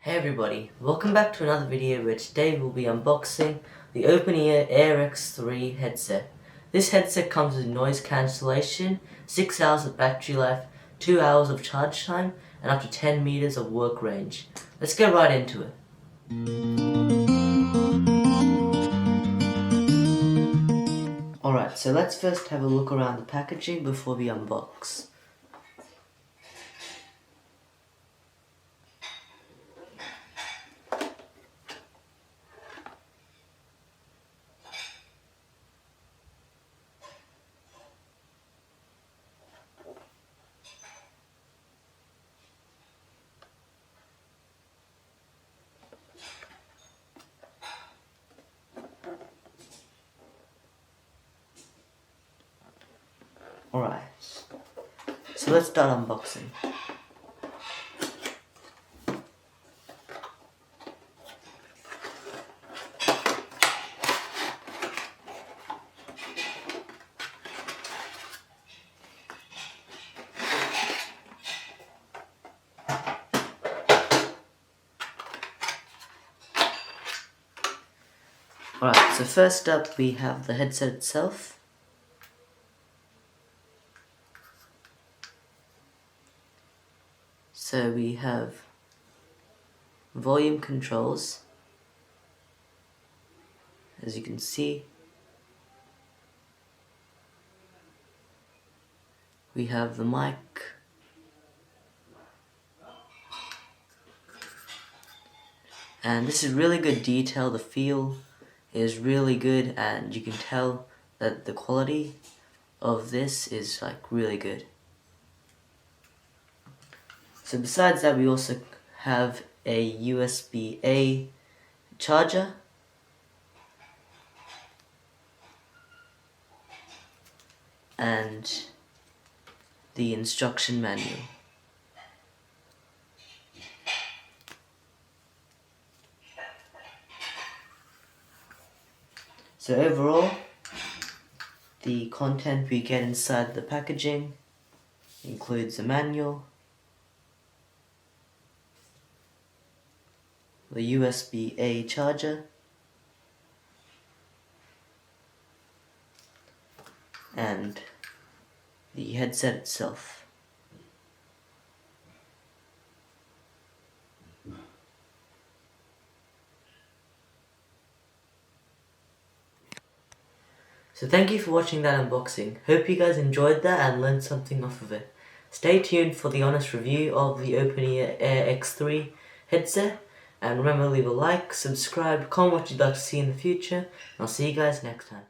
Hey everybody, welcome back to another video where today we'll be unboxing the OpenEar Air X3 headset. This headset comes with noise cancellation, 6 hours of battery life, 2 hours of charge time, and up to 10 meters of work range. Let's get right into it. Alright, so let's first have a look around the packaging before we unbox. Alright, so let's start unboxing. Alright, so first up we have the headset itself. So we have volume controls, as you can see. We have the mic, and this is really good detail. The feel is really good, and you can tell that the quality of this is like really good. So besides that, we also have a USB-A charger, and the instruction manual. So overall, the content we get inside the packaging includes a manual, the USB-A charger, and the headset itself. So thank you for watching that unboxing. Hope you guys enjoyed that and learned something off of it. Stay tuned for the honest review of the OpenEar Air X3 headset. And remember, leave a like, subscribe, comment what you'd like to see in the future, and I'll see you guys next time.